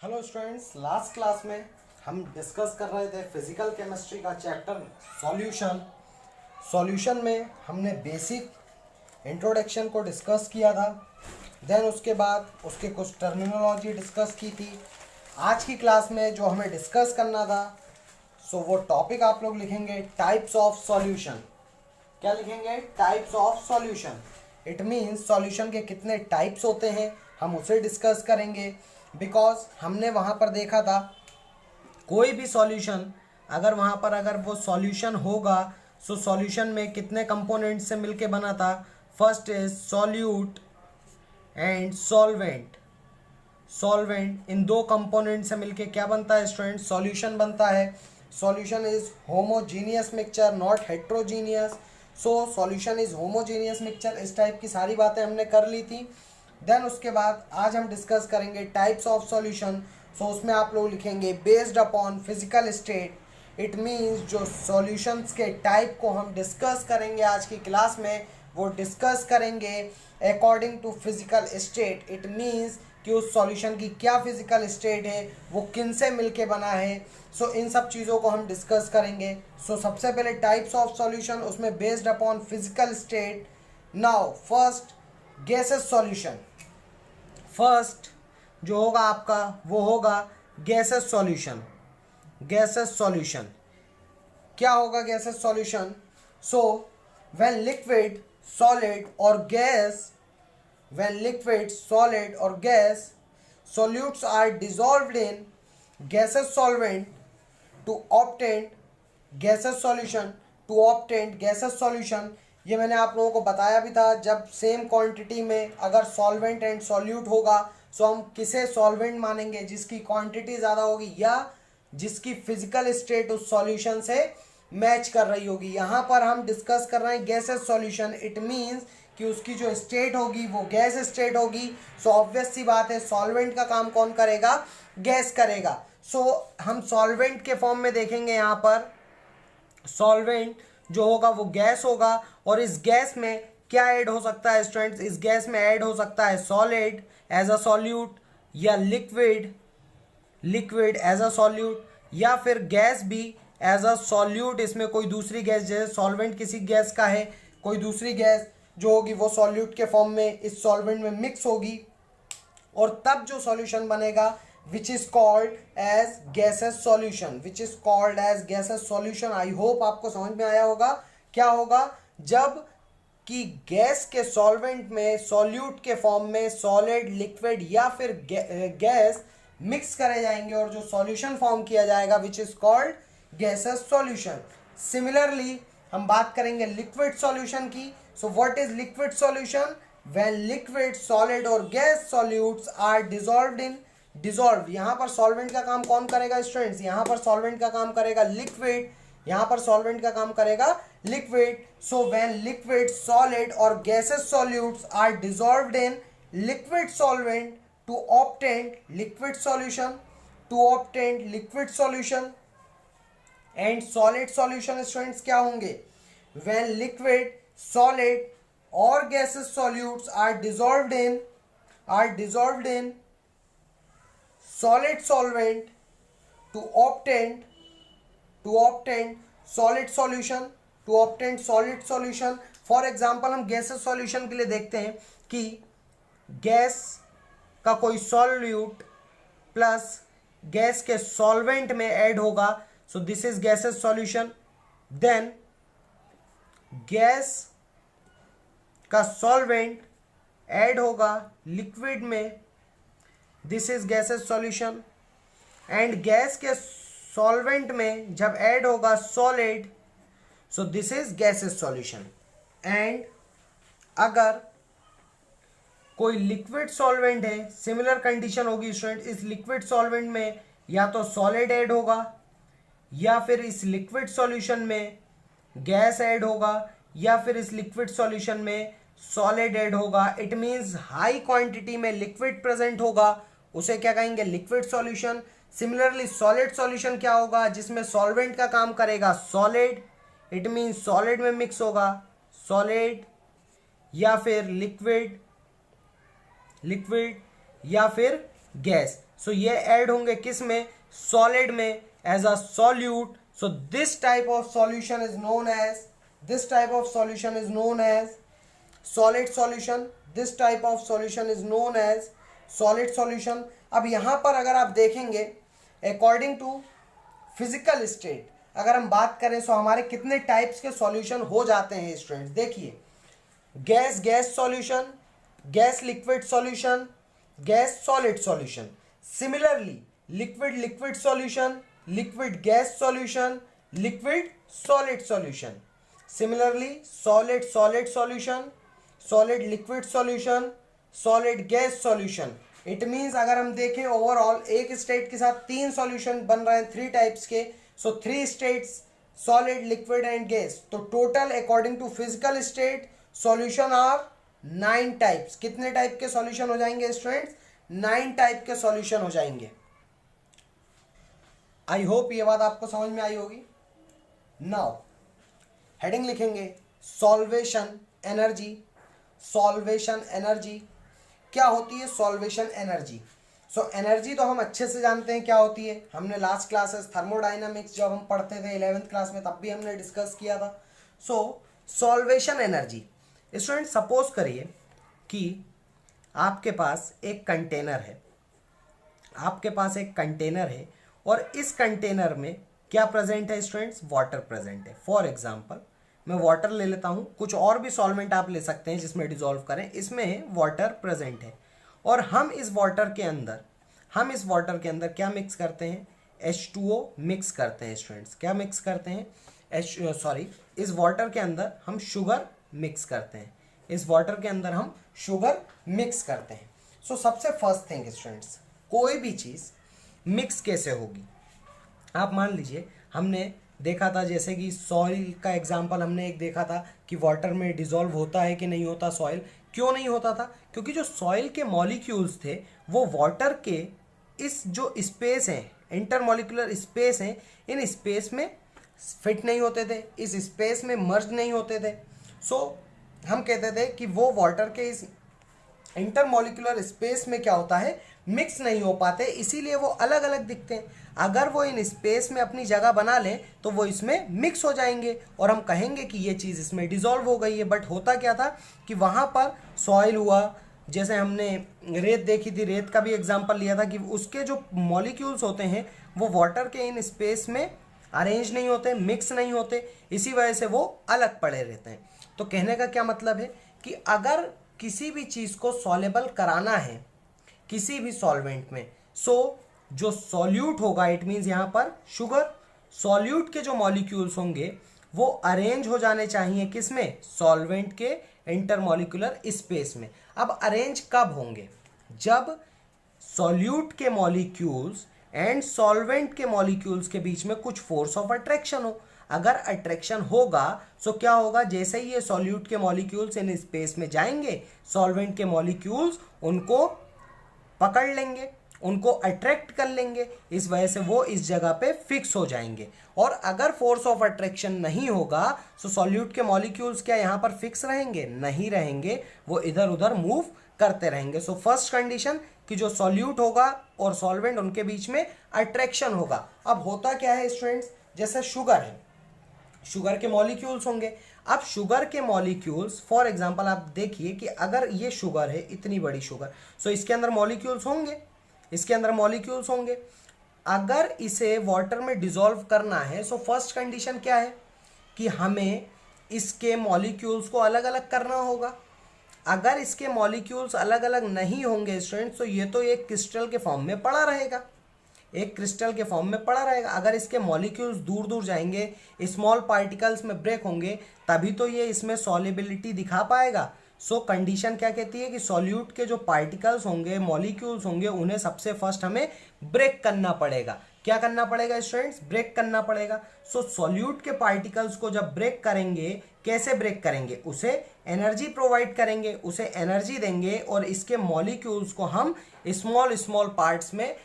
Hello students, last class में हम discuss कर रहे थे फिजिकल केमिस्ट्री का चैप्टर सॉल्यूशन में हमने बेसिक इंट्रोडक्शन को डिस्कस किया था। देन उसके बाद उसके कुछ टर्मिनोलॉजी डिस्कस की थी। आज की क्लास में जो हमें डिस्कस करना था वो टॉपिक आप लोग लिखेंगे टाइप्स ऑफ सॉल्यूशन। क्या लिखेंगे? Types of solution. It means solution के कितने टाइप्स होते हैं हम उसे डिस्कस करेंगे। बिकॉज हमने वहाँ पर देखा था कोई भी सॉल्यूशन अगर वो सॉल्यूशन होगा सो सॉल्यूशन में कितने कंपोनेंट से मिलके बना था। First is solute and solvent. Solvent in दो कंपोनेंट से मिलके क्या बनता है स्टूडेंट? सॉल्यूशन बनता है। Solution is homogeneous mixture, not heterogeneous. So solution is homogeneous mixture. इस टाइप की सारी बातें हमने कर ली थी। देन उसके बाद आज हम डिस्कस करेंगे टाइप्स ऑफ सॉल्यूशन। सो उसमें आप लोग लिखेंगे based upon physical state. It means जो सॉल्यूशंस के टाइप को हम डिस्कस करेंगे आज की क्लास में वो डिस्कस करेंगे according to physical state. It means कि उस सॉल्यूशन की क्या फिजिकल स्टेट है, वो किन से मिलके बना है। सो इन सब चीज़ों को हम डिस्कस करेंगे। सो सबसे पहले टाइप्स ऑफ सॉल्यूशन, उसमें based upon physical state. Now first gases solution. First जो होगा आपका वो होगा गैसेस सॉल्यूशन। गैसेस सॉल्यूशन क्या होगा? Gases solution, so when liquid solid और gas when liquid, solid or gas solutes are dissolved in gaseous solvent to obtain gaseous solution gaseous solution। ये मैंने आप लोगों को बताया भी था, जब सेम क्वांटिटी में अगर सॉल्वेंट एंड सॉल्यूट होगा सो हम किसे सॉल्वेंट मानेंगे? जिसकी क्वांटिटी ज़्यादा होगी या जिसकी फिजिकल स्टेट उस सॉल्यूशन से मैच कर रही होगी। यहाँ पर हम डिस्कस कर रहे हैं गैसेस सॉल्यूशन। इट मीन्स कि उसकी जो स्टेट होगी वो गैस स्टेट होगी। सो ऑब्वियस सी बात है सॉल्वेंट का काम कौन करेगा? गैस करेगा। सो हम सॉल्वेंट के फॉर्म में देखेंगे, यहाँ पर सॉल्वेंट जो होगा वो गैस होगा। और इस गैस में क्या ऐड हो सकता है स्टूडेंट्स? इस गैस में ऐड हो सकता है सॉलिड एज अ सॉल्यूट या लिक्विड एज अ सॉल्यूट, या फिर गैस भी एज अ सॉल्यूट। इसमें कोई दूसरी गैस, जैसे सॉल्वेंट किसी गैस का है, कोई दूसरी गैस जो होगी वो सॉल्यूट के फॉर्म में इस सॉल्वेंट में मिक्स होगी और तब जो सॉल्यूशन बनेगा which is called as gases solution. I hope आपको समझ में आया होगा। क्या होगा? जब कि गैस के सॉल्वेंट में सॉल्यूट के फॉर्म में सॉलिड, लिक्विड या फिर गैस मिक्स करे जाएंगे और जो सॉल्यूशन फॉर्म किया जाएगा which is called gases solution. Similarly हम बात करेंगे लिक्विड सॉल्यूशन की। So what is liquid solution? When liquid, solid और gas solutes are dissolved in यहाँ पर सॉल्वेंट का काम कौन करेगा स्टूडेंट्स? यहाँ पर सॉल्वेंट का काम करेगा लिक्विड, यहाँ पर सॉल्वेंट का काम करेगा liquid. So when liquid, solid और gases solutes are dissolved in liquid solvent to obtain liquid solution and solid solution students क्या होंगे? व्हेन लिक्विड, सॉलिड और gases solutes are dissolved in solid solvent to obtain solid solution। For example हम gases solution के लिए देखते हैं कि gas का कोई सॉल्यूट प्लस गैस के सॉल्वेंट में ऐड होगा। So this is gases solution. Then gas का सॉल्वेंट ऐड होगा लिक्विड में, this is gases solution. And gas के सॉल्वेंट में जब ऐड होगा solid, so this is gases solution. And अगर कोई लिक्विड सॉल्वेंट है, सिमिलर कंडीशन होगी स्टूडेंट, इस लिक्विड सॉल्वेंट में या तो सॉलिड ऐड होगा या फिर इस लिक्विड सॉल्यूशन में गैस ऐड होगा या फिर इस लिक्विड सॉल्यूशन में सॉलिड ऐड होगा। इट मीन्स हाई क्वांटिटी में लिक्विड प्रेजेंट होगा, उसे क्या कहेंगे? Liquid solution. Similarly solid solution क्या होगा? जिसमें सॉल्वेंट का काम करेगा सॉलिड, इट मीन्स सॉलिड में मिक्स होगा सॉलिड या फिर लिक्विड या फिर गैस। सो ये ऐड होंगे किस में, सॉलिड में, as a solute. So this type of solution is known as, this type of solution is known as solid solution, this type of solution is known as solid solution. अब यहां पर अगर आप देखेंगे अकॉर्डिंग टू फिजिकल स्टेट अगर हम बात करें तो हमारे कितने टाइप्स के सॉल्यूशन हो जाते हैं स्टूडेंट्स, देखिए gas gas solution, gas liquid solution, gas solid solution. Similarly liquid liquid solution, liquid gas solution, liquid solid solution. Similarly solid solid solution, solid liquid solution, solid gas solution. It means अगर हम देखें overall एक state के साथ 3 solution बन रहे हैं 3 types के। So 3 states solid liquid and gas. तो total according to physical state solution are 9 types. कितने टाइप के सॉल्यूशन हो जाएंगे स्टूडेंट्स, 9 टाइप के सॉल्यूशन हो जाएंगे। आई होप ये बात आपको समझ में आई होगी। नाउ हेडिंग लिखेंगे सॉल्वेशन एनर्जी। सॉल्वेशन एनर्जी क्या होती है, सॉल्वेशन एनर्जी। सो एनर्जी तो हम अच्छे से जानते हैं क्या होती है, हमने लास्ट क्लासेस थर्मोडायनामिक्स जब हम पढ़ते थे 11th क्लास में तब भी हमने डिस्कस किया था। सो सॉल्वेशन एनर्जी, स्टूडेंट सपोज करिए कि आपके पास एक कंटेनर है, आपके पास एक कंटेनर है और इस कंटेनर में क्या प्रेजेंट है स्टूडेंट्स, वाटर प्रेजेंट है। फॉर एग्जांपल मैं वाटर ले लेता हूँ, कुछ और भी सॉल्वेंट आप ले सकते हैं जिसमें डिसॉल्व करें, इसमें वाटर प्रेजेंट है और हम इस वाटर के अंदर क्या मिक्स करते हैं, H2O मिक्स करते हैं स्टूडेंट्स। क्या मिक्स करते हैं, इस वाटर के अंदर हम शुगर मिक्स करते हैं, इस वाटर के अंदर हम शुगर मिक्स करते हैं। सो सबसे फर्स्ट थिंग स्टूडेंट्स, कोई भी चीज़ मिक्स कैसे होगी। आप मान लीजिए हमने देखा था जैसे कि सॉइल का एग्जांपल हमने एक देखा था कि वाटर में डिसॉल्व होता है कि नहीं होता सॉइल। क्यों नहीं होता था, क्योंकि जो सॉइल के मॉलिक्यूल्स थे वो वाटर के इस जो स्पेस है, इंटरमॉलिक्यूलर स्पेस है, इन स्पेस में फिट नहीं होते थे, इस स्पेस में मर्ज नहीं होते थे। सो हम कहते थे कि वो वाटर के इस इंटरमॉलिक्यूलर स्पेस में क्या होता है, मिक्स नहीं हो पाते, इसीलिए वो अलग अलग दिखते हैं। अगर वो इन स्पेस में अपनी जगह बना लें तो वो इसमें मिक्स हो जाएंगे और हम कहेंगे कि ये चीज़ इसमें डिसॉल्व हो गई है। बट होता क्या था कि वहाँ पर सॉइल हुआ, जैसे हमने रेत देखी थी, रेत का भी एग्जांपल लिया था कि उसके जो मॉलिक्यूल्स होते हैं वो वाटर के इन स्पेस में अरेंज नहीं होते, मिक्स नहीं होते, इसी वजह से वो अलग पड़े रहते हैं। तो कहने का क्या मतलब है कि अगर किसी भी चीज़ को सॉल्युबल कराना है किसी भी सॉल्वेंट में, सो जो सॉल्यूट होगा, इट मीन्स यहाँ पर शुगर, सॉल्यूट के जो मॉलिक्यूल्स होंगे वो अरेंज हो जाने चाहिए किसमें, सॉल्वेंट के इंटरमॉलिक्यूलर स्पेस में। अब अरेंज कब होंगे, जब सॉल्यूट के मॉलिक्यूल्स एंड सॉल्वेंट के मॉलिक्यूल्स के बीच में कुछ फोर्स ऑफ अट्रैक्शन हो। अगर अट्रैक्शन होगा तो क्या होगा, जैसे ही ये सॉल्यूट के मॉलिक्यूल्स इन स्पेस में जाएंगे, सॉल्वेंट के मॉलिक्यूल्स उनको पकड़ लेंगे, उनको अट्रैक्ट कर लेंगे, इस वजह से वो इस जगह पे फिक्स हो जाएंगे। और अगर फोर्स ऑफ अट्रैक्शन नहीं होगा तो सॉल्यूट के मॉलिक्यूल्स क्या यहाँ पर फिक्स रहेंगे, नहीं रहेंगे, वो इधर उधर मूव करते रहेंगे। सो फर्स्ट कंडीशन कि जो सॉल्यूट होगा और सॉल्वेंट उनके बीच में अट्रैक्शन होगा। अब होता क्या है स्टूडेंट्स, जैसे शुगर है, शुगर के मॉलिक्यूल्स होंगे। अब शुगर के मॉलिक्यूल्स फॉर एग्जांपल आप देखिए कि अगर ये शुगर है, इतनी बड़ी शुगर, सो इसके अंदर मॉलिक्यूल्स होंगे, इसके अंदर मॉलिक्यूल्स होंगे। अगर इसे वाटर में डिसॉल्व करना है सो फर्स्ट कंडीशन क्या है कि हमें इसके मॉलिक्यूल्स को अलग अलग करना होगा। अगर इसके मॉलिक्यूल्स अलग अलग नहीं होंगे स्टूडेंट्स तो ये तो एक क्रिस्टल के फॉर्म में पड़ा रहेगा, एक क्रिस्टल के फॉर्म में पड़ा रहेगा। अगर इसके मॉलिक्यूल्स दूर दूर जाएंगे, स्मॉल पार्टिकल्स में ब्रेक होंगे, तभी तो ये इसमें सॉल्युबिलिटी दिखा पाएगा। सो कंडीशन क्या कहती है कि सॉल्यूट के जो पार्टिकल्स होंगे, मॉलिक्यूल्स होंगे, उन्हें सबसे फर्स्ट हमें ब्रेक करना पड़ेगा। क्या करना पड़ेगा स्टूडेंट्स, ब्रेक करना पड़ेगा। सो सॉल्यूट के पार्टिकल्स को जब ब्रेक करेंगे, कैसे ब्रेक करेंगे, उसे एनर्जी प्रोवाइड करेंगे, उसे एनर्जी देंगे और इसके मॉलिक्यूल्स को हम स्मॉल स्मॉल पार्ट्स में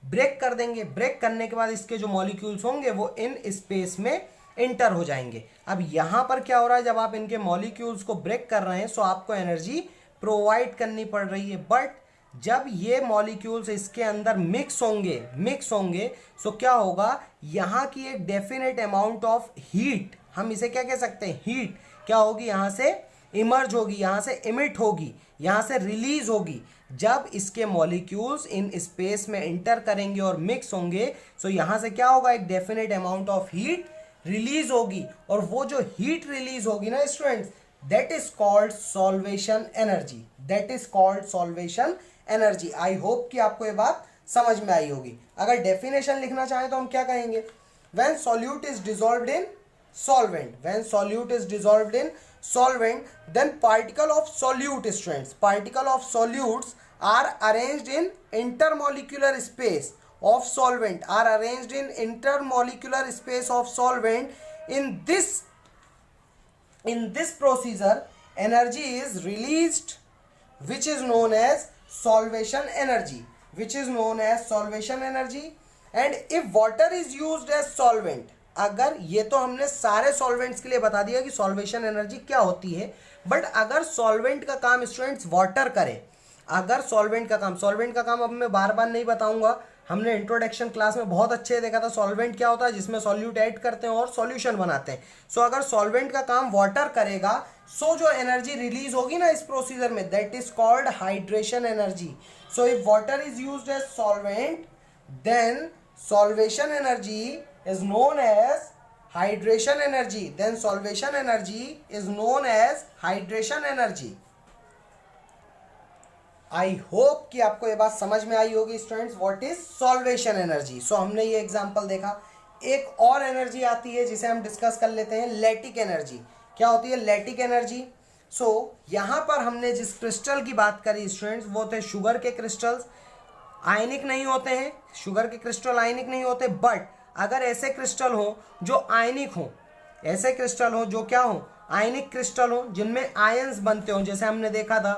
ब्रेक कर देंगे। ब्रेक करने के बाद इसके जो मॉलिक्यूल्स होंगे वो इन स्पेस में एंटर हो जाएंगे। अब यहाँ पर क्या हो रहा है, जब आप इनके मॉलिक्यूल्स को ब्रेक कर रहे हैं सो आपको एनर्जी प्रोवाइड करनी पड़ रही है, बट जब ये मॉलिक्यूल्स इसके अंदर मिक्स होंगे सो क्या होगा, यहाँ की एक डेफिनेट अमाउंट ऑफ हीट, हम इसे क्या कह सकते हैं, हीट क्या होगी, यहाँ से इमर्ज होगी, यहाँ से इमिट होगी, यहाँ से रिलीज होगी। जब इसके मॉलिक्यूल्स इन स्पेस में इंटर करेंगे और मिक्स होंगे सो यहाँ से क्या होगा, एक definite amount of heat release होगी, और वो जो हीट रिलीज होगी ना students, that is called solvation energy, that is called solvation energy. I hope कि आपको ये बात समझ में आई होगी। अगर डेफिनेशन लिखना चाहें तो हम क्या कहेंगे, when solute is dissolved in solvent, when solute is dissolved in solvent, then particle of solute, students, particle of solutes are arranged in intermolecular space of solvent, are arranged in intermolecular space of solvent. In this procedure energy is released, which is known as solvation energy, which is known as solvation energy. And if water is used as solvent, अगर ये तो हमने सारे solvents के लिए बता दिया कि सॉल्वेशन एनर्जी क्या होती है, बट अगर सॉल्वेंट का काम स्टूडेंट्स वाटर करे, अगर सॉल्वेंट का काम अब मैं बार बार नहीं बताऊंगा, हमने इंट्रोडक्शन क्लास में बहुत अच्छे देखा था सॉल्वेंट क्या होता है, जिसमें सॉल्यूट ऐड करते हैं और सॉल्यूशन बनाते हैं। सो अगर सॉल्वेंट का काम वाटर करेगा सो जो एनर्जी रिलीज होगी ना इस प्रोसीजर में, that is called hydration energy. So if water is used as solvent then solvation energy is known as hydration energy, then solvation energy is known as hydration energy. I hope कि आपको ये बात समझ में आई होगी students, what is solvation energy. So हमने ये एग्जांपल देखा। एक और एनर्जी आती है जिसे हम डिस्कस कर लेते हैं, लैटिक एनर्जी। क्या होती है लैटिक एनर्जी? सो यहाँ पर हमने जिस क्रिस्टल की बात करी स्टूडेंट्स वो थे शुगर के क्रिस्टल्स। आयनिक नहीं होते हैं, शुगर के क्रिस्टल आयनिक नहीं होते, बट अगर ऐसे क्रिस्टल हो जो आयनिक हो, ऐसे क्रिस्टल हो जो क्या हो, आयनिक क्रिस्टल हो, जिनमें आयंस बनते हो, जैसे हमने देखा था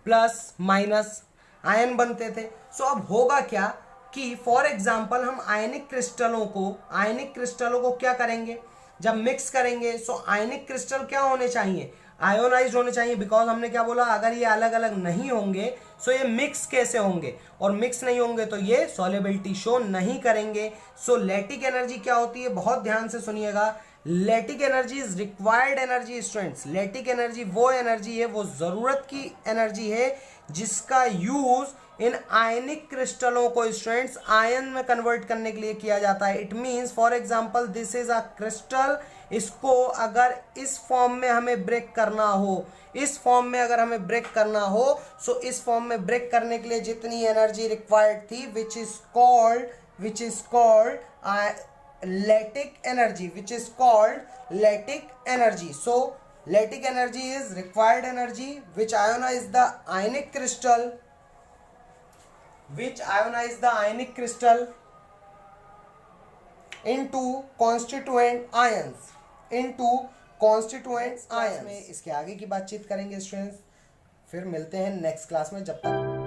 प्लस माइनस आयन बनते थे। सो अब होगा क्या कि फॉर एग्जांपल हम आयनिक क्रिस्टलों को क्या करेंगे, जब मिक्स करेंगे सो आयनिक क्रिस्टल क्या होने चाहिए, आयोनाइज होने चाहिए। बिकॉज हमने क्या बोला, अगर ये अलग अलग नहीं होंगे सो ये मिक्स कैसे होंगे, और मिक्स नहीं होंगे तो ये सॉल्युबिलिटी शो नहीं करेंगे। सो लैटिक एनर्जी क्या होती है, बहुत ध्यान से सुनिएगा। Lattice energy is required energy students. Lattice energy वो एनर्जी है, वो जरूरत की एनर्जी है जिसका यूज इन आयनिक क्रिस्टलों को स्टूडेंट्स आयन में कन्वर्ट करने के लिए किया जाता है। It means for example this is a crystal, इसको अगर इस फॉर्म में हमें ब्रेक करना हो, इस फॉर्म में अगर हमें ब्रेक करना हो सो इस फॉर्म में ब्रेक करने के लिए जितनी एनर्जी रिक्वायर्ड थी विच is called lattice energy, which is called lactic energy. So lactic energy is required energy which ionize the ionic crystal into constituent ions, में इसके आगे की बातचीत करेंगे स्टूडेंट्स। फिर मिलते हैं नेक्स्ट क्लास में, जब तक